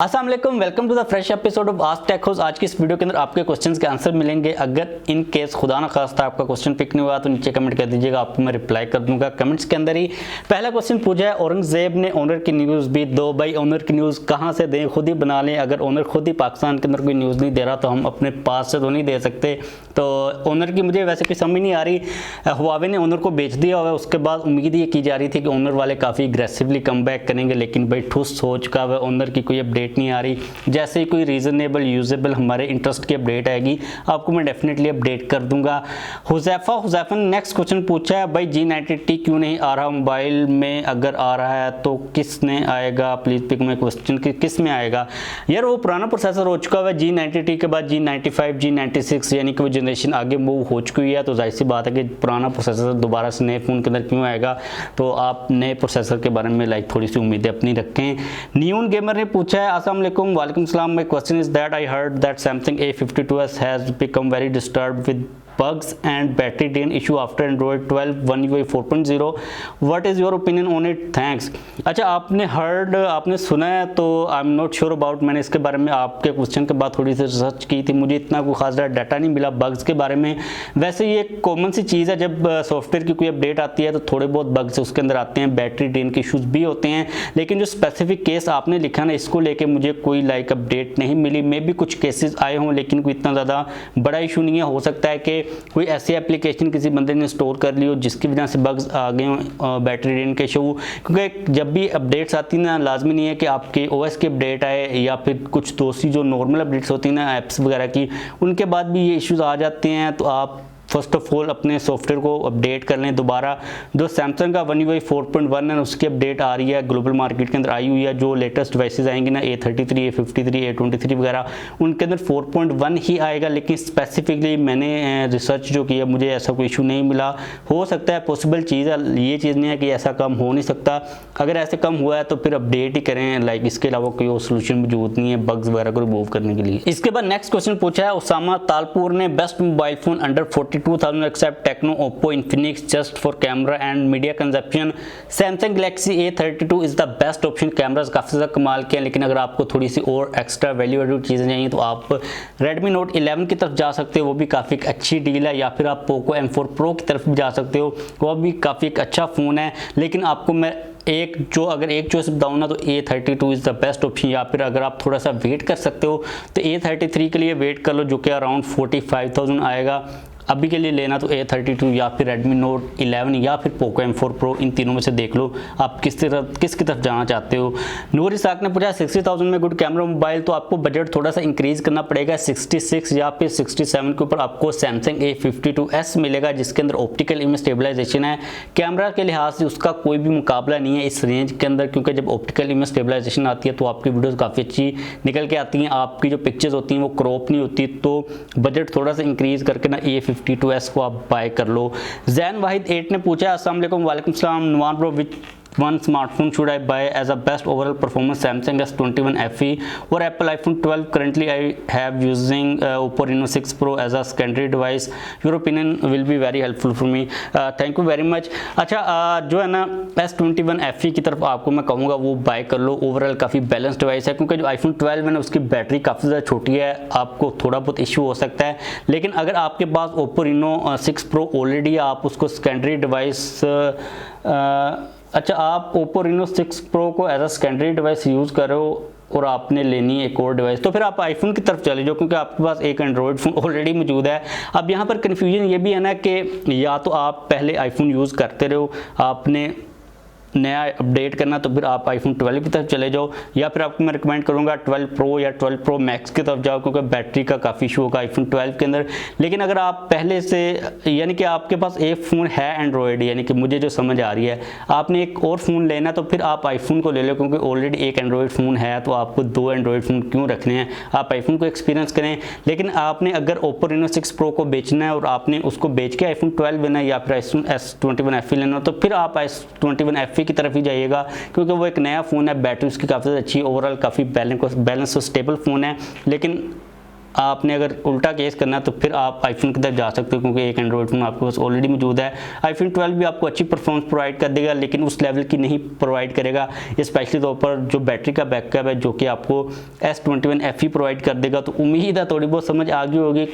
अस्सलाम वालेकुम, welcome to the fresh episode of Ask Tech Host. आज की इस वीडियो के अंदर आपके क्वेश्चंस के आंसर मिलेंगे। अगर इन केस खुदा ना खास्ता आपका क्वेश्चन पिक नहीं हुआ तो नीचे कमेंट कर दीजिएगा, आपको मैं रिप्लाई कर दूंगा कमेंट्स के अंदर ही। पहला क्वेश्चन पूछा है औरंगजेब ने ऑनर की न्यूज़ भी दो। भाई ऑनर की न्यूज़ कहाँ से दें, खुद ही बना लें। अगर ऑनर खुद ही पाकिस्तान के अंदर कोई न्यूज़ नहीं दे रहा तो हम अपने पास से तो नहीं दे सकते। तो ऑनर की मुझे वैसे कोई समझ नहीं आ रही। हुआवे ने ऑनर को बेच दिया हुआ, उसके बाद उम्मीद ये की जा रही थी कि ऑनर वाले काफ़ी अग्रेसिवली कम बैक करेंगे, लेकिन भाई ठुस सोच का वह ऑनर की कोई अपडेट नहीं आ रही। जैसे ही कोई रीजनेबल यूजेबल हमारे इंटरेस्ट की अपडेट आएगी आपको मैं डेफिनेटली अपडेट कर दूंगा। हुजैफा ने नेक्स्ट क्वेश्चन पूछा है, भाई G90T क्यों नहीं आ रहा मोबाइल में, अगर आ रहा है तो किसने आएगा, प्लीज पिक में क्वेश्चन किस में आएगा। यार वो पुराना प्रोसेसर हो चुका है, G90T के बाद G95 G96 यानी कि वो जनरेशन आगे मूव हो चुकी है। तो जाहिर सी बात है कि पुराना प्रोसेसर दोबारा से नए फ़ोन के अंदर क्यों आएगा। तो आप नए प्रोसेसर के बारे में थोड़ी सी उम्मीदें अपनी रखें। न्यून गेमर ने पूछा है, अस्सलाम वालेकुम। Salam. My question is that I heard that Samsung A52s has become very disturbed with bugs and battery drain issue after Android 12 One UI 4.0. What is your opinion on it? Thanks. अच्छा, आपने सुना है तो I am not sure about. मैंने इसके बारे में आपके क्वेश्चन के बाद थोड़ी सी रिसर्च की थी, मुझे इतना कोई खास डाटा नहीं मिला बग्स के बारे में। वैसे ये कॉमन सी चीज़ है, जब सॉफ्टवेयर की कोई अपडेट आती है तो थोड़े बहुत बग्स उसके अंदर आते हैं, बैटरी ड्रेन के इशूज़ भी होते हैं। लेकिन जो स्पेसिफिक केस आपने लिखा ना, इसको लेके मुझे कोई अपडेट नहीं मिली। मे भी कुछ केसेस आए हों लेकिन कोई इतना ज़्यादा बड़ा इशू नहीं है। हो सकता है कि कोई ऐसी एप्लीकेशन किसी बंदे ने इंस्टॉल कर ली हो जिसकी वजह से बग्स आ गए हों, बैटरी ड्रेन के इशू। क्योंकि जब भी अपडेट्स आती हैं ना, लाजमी नहीं है कि आपके ओएस की अपडेट आए या फिर कुछ दूसरी जो नॉर्मल अपडेट्स होती हैं ना ऐप्स वगैरह की, उनके बाद भी ये इश्यूज आ जाते हैं। तो आप फर्स्ट ऑफ ऑल अपने सॉफ्टवेयर को अपडेट कर लें दोबारा। जो सैमसंग का One UI 4.1 है उसकी अपडेट आ रही है, ग्लोबल मार्केट के अंदर आई हुई है। जो लेटेस्ट डिवाइसेस आएंगे ना A33 A53 A23 वगैरह, उनके अंदर 4.1 ही आएगा। लेकिन स्पेसिफिकली मैंने रिसर्च जो की है मुझे ऐसा कोई इशू नहीं मिला। हो सकता है पॉसिबल चीज़ है, ये चीज़ नहीं है कि ऐसा कम हो नहीं सकता। अगर ऐसे कम हुआ है तो फिर अपडेट ही करें। इसके अलावा कोई और सोल्यूशन मौजूद नहीं है बग्स वगैरह को रिमूव करने के लिए। इसके बाद नेक्स्ट क्वेश्चन पूछा है उसामा तालपुर ने, best mobile phone under 42,000 except Tecno, Oppo, Infinix just for camera and media consumption. Samsung Galaxy A32 is the best option। Cameras काफ़ी ज़्यादा कमाल के हैं, लेकिन अगर आपको थोड़ी सी और एक्स्ट्रा वैल्यू एडेड चीज़ें चाहिए तो आप Redmi Note 11 की तरफ जा सकते हो, वो भी काफ़ी अच्छी डील है। या फिर आप Poco M4 Pro की तरफ भी जा सकते हो, वो भी काफ़ी एक अच्छा फ़ोन है। लेकिन आपको मैं अगर एक चॉइस बताऊँ ना तो A32 is the best option. या फिर अगर आप थोड़ा सा वेट कर सकते हो तो A33 के लिए वेट कर लो, जो कि अराउंड 45,000 आएगा। अभी के लिए लेना तो A32 या फिर Redmi Note 11 या फिर Poco M4 Pro, इन तीनों में से देख लो आप किस की तरफ जाना चाहते हो। नूर इसाक ने पूछा 60,000 में गुड कैमरा मोबाइल, तो आपको बजट थोड़ा सा इंक्रीज करना पड़ेगा। 66 या फिर 67 के ऊपर आपको Samsung A52s मिलेगा, जिसके अंदर ऑप्टिकल इमेज स्टेबलाइजेशन है। कैमरा के लिहाज से उसका कोई भी मुकाबला नहीं है इस रेंज के अंदर, क्योंकि जब ऑप्टिकल इमेज स्टेबलाइजेशन आती है तो आपकी वीडियोस काफ़ी अच्छी निकल के आती हैं, आपकी जो पिक्चर्स होती हैं वो क्रॉप नहीं होती। तो बजट थोड़ा सा इंक्रीज करके ना A52s को आप बाय कर लो। जैन वाहिद 8 ने पूछा, अस्सलाम वालेकुम। वालेकुम सलाम। Numan bro, which one smartphone should I buy as a best overall performance, Samsung S21 FE or Apple iPhone 12? Currently I have using Oppo Reno 6 Pro as a secondary device. Your opinion will be very helpful for me. Thank you very much. अच्छा, जो है ना S21 FE की तरफ आपको मैं कहूँगा वो बाय कर लो। ओवरऑल काफ़ी बैलेंस डिवाइस है, क्योंकि जो iPhone 12 है ना उसकी बैटरी काफ़ी ज़्यादा छोटी है, आपको थोड़ा बहुत इशू हो सकता है। लेकिन अगर आपके पास Oppo Reno 6 Pro ऑलरेडी, आप उसको सेकेंडरी डिवाइस अच्छा, आप Oppo Reno 6 Pro को as a secondary device use कर रहे हो और आपने लेनी है एक और डिवाइस, तो फिर आप आईफोन की तरफ चले जाओ, क्योंकि आपके पास एक एंड्रॉयड फ़ोन ऑलरेडी मौजूद है। अब यहाँ पर कन्फ्यूजन ये भी है ना कि या तो आप पहले आईफोन यूज़ करते रहो, आपने नया अपडेट करना तो फिर आप iPhone 12 की तरफ चले जाओ, या फिर आपको मैं रिकमेंड करूँगा 12 Pro या 12 Pro Max की तरफ जाओ, क्योंकि बैटरी का काफ़ी इशू होगा iPhone 12 के अंदर। लेकिन अगर आप पहले से यानी कि आपके पास एक फ़ोन है एंड्रॉयड, यानी कि मुझे जो समझ आ रही है आपने एक और फ़ोन लेना, तो फिर आप आईफोन को ले लो, क्योंकि ऑलरेडी एक एंड्रॉयड फ़ोन है, तो आपको दो एंड्रॉयड फ़ोन क्यों रखने हैं, आप आईफोन को एक्सपीरियंस करें। लेकिन आपने अगर Oppo Reno 6 Pro को बेचना है और आपने उसको बेच के iPhone 12 लेना है या फिर S21 FE लेना, तो फिर आप S21 FE की तरफ ही जाइएगा, क्योंकि वो एक नया फ़ोन है, बैटरी उसकी काफ़ी अच्छी, ओवरऑल काफ़ी बैलेंस और स्टेबल फ़ोन है। लेकिन आपने अगर उल्टा केस करना है तो फिर आप आईफोन की तरफ जा सकते हो, क्योंकि एक एंड्रॉइड फोन आपके पास ऑलरेडी मौजूद है। आईफोन 12 भी आपको अच्छी परफॉर्मेंस प्रोवाइड कर देगा, लेकिन उस लेवल की नहीं प्रोवाइड करेगा, स्पेशली तौर पर जो बैटरी का बैकअप है जो कि आपको S21 FE प्रोवाइड कर देगा। तो उम्मीद है थोड़ी बहुत समझ आ गई होगी,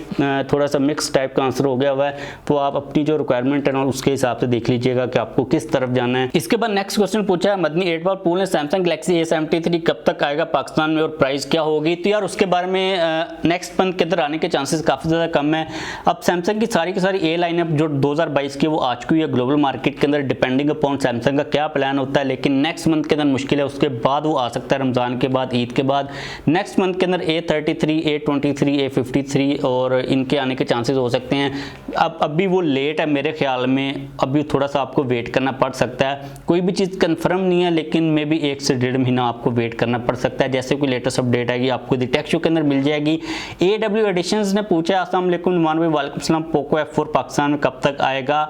थोड़ा सा मिक्स टाइप का आंसर हो गया हुआ है, तो आप अपनी जो रिक्वायरमेंट है ना उसके हिसाब से देख लीजिएगा कि आपको किस तरफ जाना है। इसके बाद नेक्स्ट क्वेश्चन पूछा है मदनी 8 बार पूल ने, सैमसंग गैलेक्सी A73 कब तक आएगा पाकिस्तान में और प्राइस क्या होगी। तो यार उसके बारे में नेक्स्ट मंथ के अंदर आने के चांसेस काफ़ी ज़्यादा कम है। अब सैमसंग की सारी ए लाइनअप जो 2022 की वो आ चुकी है ग्लोबल मार्केट के अंदर, डिपेंडिंग अपॉन सैमसंग का क्या प्लान होता है, लेकिन नेक्स्ट मंथ के अंदर मुश्किल है, उसके बाद वो आ सकता है रमज़ान के बाद, ईद के बाद। नेक्स्ट मंथ के अंदर A33, A23, A53 और इनके आने के चांसेस हो सकते हैं। अब अभी वो लेट है मेरे ख्याल में, अभी थोड़ा सा आपको वेट करना पड़ सकता है, कोई भी चीज़ कंफर्म नहीं है, लेकिन मे बी 1 से 1.5 महीना आपको वेट करना पड़ सकता है। जैसे कोई लेटेस्ट अपडेट आएगी आपको द टेक शो के अंदर मिल जाएगी। AW एडिशंस ने पूछा अस्सलाम वालेकुम नुमान भाई, वालेकुम सलाम, पोको F4 पाकिस्तान में कब तक आएगा।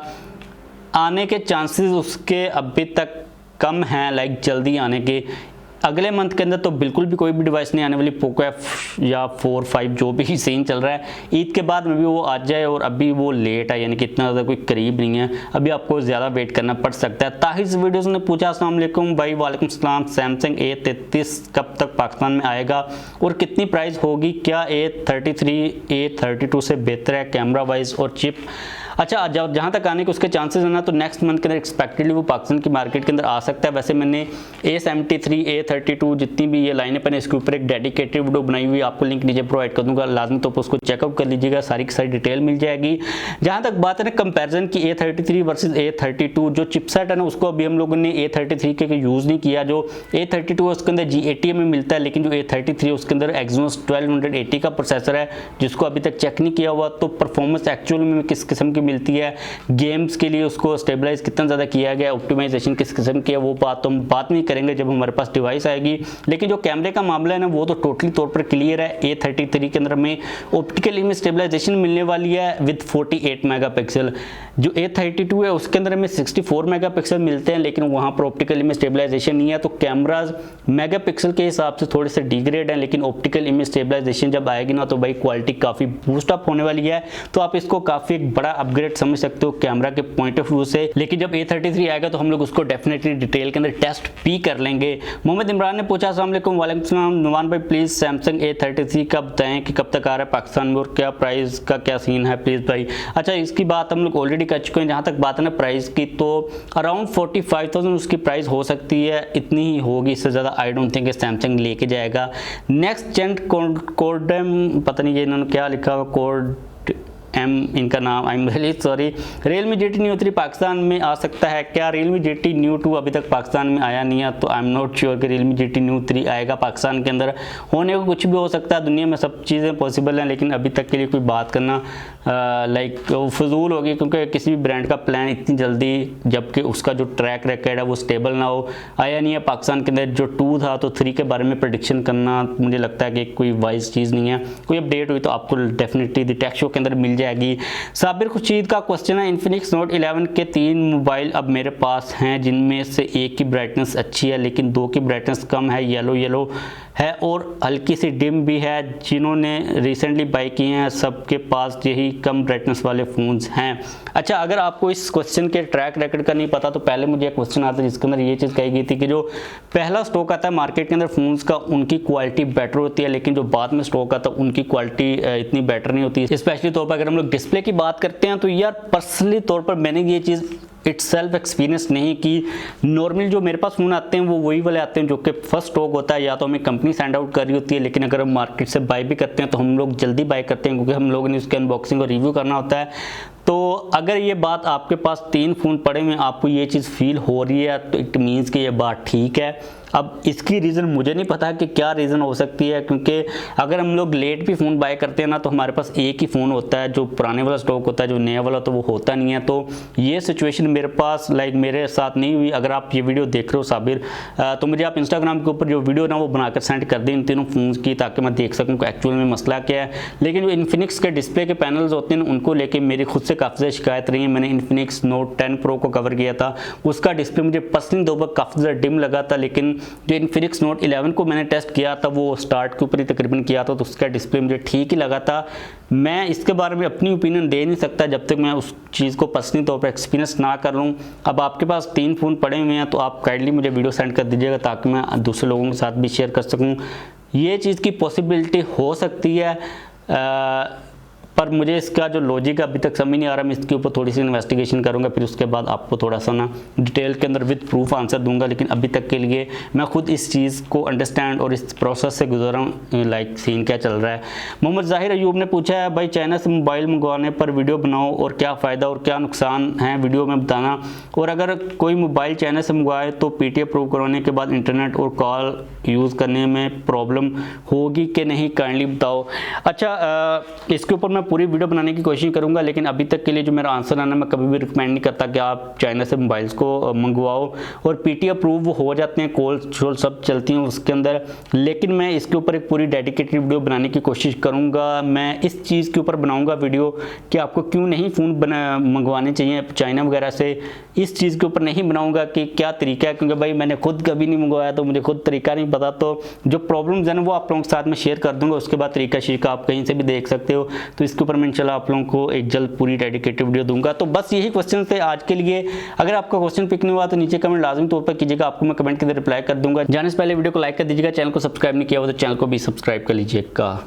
आने के चांसेस उसके अभी तक कम हैं, लाइक जल्दी आने के, अगले मंथ के अंदर तो बिल्कुल भी कोई भी डिवाइस नहीं आने वाली। पोको F या 4, 5 जो भी सीन चल रहा है, ईद के बाद में भी वो आ जाए, और अभी वो लेट है, यानी कि इतना ज़्यादा कोई करीब नहीं है, अभी आपको ज़्यादा वेट करना पड़ सकता है। ताहिर वीडियोज़ ने पूछा अस्सलाम वालेकुम भाई, वालेकुम सलाम, सैमसंग A33 कब तक पाकिस्तान में आएगा और कितनी प्राइस होगी, क्या A33 A32 से बेहतर है कैमरा वाइज और चिप। अच्छा, जहाँ तक आने के उसके चांसेस है ना, तो नेक्स्ट मंथ के अंदर एक्सपेक्टेडली वो पाकिस्तान की मार्केट के अंदर आ सकता है। वैसे मैंने A73 A32 जितनी भी ये लाइनअप है इसके ऊपर एक डेडिकेटेड वीडियो बनाई हुई है, आपको लिंक नीचे प्रोवाइड कर दूंगा, लाजमी तो उसको चेकआउट कर लीजिएगा, सारी की सारी डिटेल मिल जाएगी। जहाँ तक बात है ना कंपेरिजन की A33 वर्सेज A32, जो चिपसेट है ना उसको अभी हम लोगों ने A33 के यूज़ नहीं किया। जो A32 है उसके अंदर G80 में मिलता है, लेकिन जो A33 है उसके अंदर Exynos 1280 का प्रोसेसर है, जिसको अभी तक चेक नहीं किया हुआ, तो परफॉर्मेंस एक्चुअल में किस किस्म की मिलती है, गेम्स के लिए उसको स्टेबलाइज कितना ज़्यादा किया गया, ऑप्टिमाइजेशन किस किस्म की है, वो बात तो हम बात नहीं करेंगे जब हमारे पास डिवाइस आएगी। लेकिन जो कैमरे का मामला है ना वो तो टोटली तौर पर क्लियर है। A33 के अंदर में ऑप्टिकल इमेज स्टेबलाइजेशन मिलने वाली है विद 48 मेगापिक्सल। जो A32 है उसके अंदर में 64 मेगापिक्सल मिलते हैं, लेकिन वहाँ पर ऑप्टिकल इमेज स्टेबलाइजेशन नहीं है, तो कैमराज मेगापिक्सल के हिसाब से थोड़े से डिग्रेड हैं, लेकिन ऑप्टिकल इमेज स्टेबलाइजेशन जब आएगी ना तो भाई क्वालिटी काफ़ी बूस्टअप होने वाली है। तो आप इसको काफ़ी एक बड़ा अपग्रेड समझ सकते हो कैमरा के पॉइंट ऑफ व्यू से। लेकिन जब A33 आएगा तो हम लोग उसको डेफिनेटली डिटेल के अंदर टेस्ट भी कर लेंगे। मोहम्मद इमरान ने पूछा अस्सलाम वालेकुम, वालेकुम सलाम नुमान भाई, प्लीज़ सैमसंग A33 कब बताएं कि कब तक आ रहा है पाकिस्तान में और क्या प्राइस का क्या सीन है प्लीज़ भाई। अच्छा, इसकी बात हम लोग ऑलरेडी कर चुके हैं। जहाँ तक बात है ना प्राइस की, तो अराउंड 45,000 उसकी प्राइस हो सकती है, इतनी ही होगी, इससे ज़्यादा आई डोंट थिंक सैमसंग लेके जाएगा। नेक्स्ट जेन कोडम, पता नहीं ये इन्होंने क्या लिखा हुआ, कोड M इनका नाम, I am really sorry. Realme GT Neo 3 Pakistan में आ सकता है क्या। Realme GT Neo 2 अभी तक पाकिस्तान में आया नहीं है, तो आई एम नॉट श्योर कि Realme GT Neo 3 आएगा पाकिस्तान के अंदर। होने को कुछ भी हो सकता है, दुनिया में सब चीज़ें पॉसिबल हैं, लेकिन अभी तक के लिए कोई बात करना लाइक फजूल होगी, क्योंकि किसी भी ब्रांड का प्लान इतनी जल्दी, जबकि उसका जो ट्रैक रिकॉर्ड है वो स्टेबल ना हो, आया नहीं है पाकिस्तान के अंदर। जो 2 था तो 3 के बारे में प्रेडिक्शन करना मुझे लगता है कि कोई वाइज चीज़ नहीं है। कोई अपडेट हुई तो आपको डेफिनेटली द टेक शो के अंदर मिल जाएगी। साबिर खुर्शीद का क्वेश्चन है, इन्फिनिक्स नोट 11 के 3 मोबाइल अब मेरे पास हैं, जिनमें से एक की ब्राइटनेस अच्छी है लेकिन 2 की ब्राइटनेस कम है, येलो है और हल्की सी डिम भी है। जिन्होंने रिसेंटली बाई किए हैं सबके पास यही कम ब्राइटनेस वाले फ़ोन्स हैं। अच्छा, अगर आपको इस क्वेश्चन के ट्रैक रिकॉर्ड का नहीं पता, तो पहले मुझे एक क्वेश्चन आता है जिसके अंदर ये चीज़ कही गई थी कि जो पहला स्टॉक आता है मार्केट के अंदर फ़ोन्स का, उनकी क्वालिटी बेटर होती है, लेकिन जो बाद में स्टॉक आता है उनकी क्वालिटी इतनी बेटर नहीं होती। स्पेशली तौर पर अगर हम लोग डिस्प्ले की बात करते हैं, तो यार पर्सनली तौर पर मैंने ये चीज़ सेल्फ एक्सपीरियंस नहीं कि नॉर्मल जो मेरे पास फ़ोन आते हैं वो वही वाले आते हैं जो कि फर्स्ट स्टॉक होता है, या तो हमें कंपनी सेंड आउट कर रही होती है, लेकिन अगर हम मार्केट से बाय भी करते हैं तो हम लोग जल्दी बाय करते हैं, क्योंकि हम लोगों ने उसके अनबॉक्सिंग और रिव्यू करना होता है। तो अगर ये बात आपके पास 3 फ़ोन पड़े हुए आपको ये चीज़ फील हो रही है, तो इट मीन्स कि ये बात ठीक है। अब इसकी रीज़न मुझे नहीं पता कि क्या रीज़न हो सकती है, क्योंकि अगर हम लोग लेट भी फ़ोन बाय करते हैं ना, तो हमारे पास एक ही फ़ोन होता है, जो पुराने वाला स्टॉक होता है, जो नया वाला तो वो होता नहीं है। तो ये सिचुएशन मेरे पास लाइक मेरे साथ नहीं हुई। अगर आप ये वीडियो देख रहे हो साबिर, तो मुझे आप इंस्टाग्राम के ऊपर जो वीडियो ना वो बनाकर सेंड कर दें इन तीनों फ़ोन की, ताकि मैं देख सकूँ कि एक्चुअल में मसला क्या है। लेकिन जो इन्फिनिक्स के डिस्प्ले के पैनल्स होते हैं उनको लेके मेरी खुद से काफ़ी ज़्यादा शिकायत रही है। मैंने इन्फिनिक्स नोट 10 प्रो को कवर किया था, उसका डिस्प्ले मुझे पर्सनली 2 बार काफ़ी ज़्यादा डिम लगा था, लेकिन जो इन्फिनिक्स नोट 11 को मैंने टेस्ट किया था वो स्टार्ट के ऊपर ही तकरीबन किया था, तो उसका डिस्प्ले मुझे ठीक ही लगा था। मैं इसके बारे में अपनी ओपिनियन दे नहीं सकता जब तक मैं उस चीज़ को पर्सनली तौर पर एक्सपीरियंस ना कर लूँ। अब आपके पास 3 फ़ोन पड़े हुए हैं तो आप काइंडली मुझे वीडियो सेंड कर दीजिएगा ताकि मैं दूसरे लोगों के साथ भी शेयर कर सकूँ। ये चीज़ की पॉसिबिलिटी हो सकती है, पर मुझे इसका जो लॉजिक अभी तक समझ नहीं आ रहा। मैं इसके ऊपर थोड़ी सी इन्वेस्टिगेशन करूंगा, फिर उसके बाद आपको थोड़ा सा ना डिटेल के अंदर विद प्रूफ आंसर दूंगा। लेकिन अभी तक के लिए मैं खुद इस चीज़ को अंडरस्टैंड और इस प्रोसेस से गुजरा हूँ, लाइक सीन क्या चल रहा है। मोहम्मद ज़ाहिर अयूब ने पूछा है, भाई चाइना से मोबाइल मंगवाने पर वीडियो बनाओ और क्या फ़ायदा और क्या नुकसान है वीडियो में बताना, और अगर कोई मोबाइल चाइना से मंगवाए तो PTA अप्रूव करवाने के बाद इंटरनेट और कॉल यूज़ करने में प्रॉब्लम होगी कि नहीं, काइंडली बताओ। अच्छा, इसके ऊपर मैं पूरी वीडियो बनाने की कोशिश करूंगा, लेकिन अभी तक के लिए जो मेरा आंसर है ना, मैं कभी भी रिकमेंड नहीं करता कि आप चाइना से मोबाइल्स को मंगवाओ। और PTA अप्रूव हो जाते हैं, कॉल शोल सब चलती हैं उसके अंदर, लेकिन मैं इसके ऊपर एक पूरी डेडिकेटेड वीडियो बनाने की कोशिश करूंगा। मैं इस चीज़ के ऊपर बनाऊंगा वीडियो कि आपको क्यों नहीं फ़ोन मंगवाने चाहिए चाइना वगैरह से। इस चीज़ के ऊपर नहीं बनाऊंगा कि क्या तरीका है, क्योंकि भाई मैंने खुद कभी नहीं मंगवाया तो मुझे खुद तरीका नहीं पता। तो जो प्रॉब्लम्स हैं वो आप लोगों के साथ में शेयर कर दूंगा, उसके बाद तरीका शीका आप कहीं से भी देख सकते हो। तो इसके ऊपर मैं इंशाल्लाह आप लोगों को एक जल्द पूरी डेडिकेटेड वीडियो दूंगा। तो बस यही क्वेश्चन थे आज के लिए। अगर आपका क्वेश्चन पिक नहीं हुआ तो नीचे कमेंट लाजमी तौर पर कीजिएगा, आपको मैं कमेंट के अंदर रिप्लाई कर दूंगा। जाने से पहले वीडियो को लाइक कर दीजिएगा, चैनल को सब्सक्राइब नहीं किया हो तो चैनल को भी सब्सक्राइब कर लीजिएगा।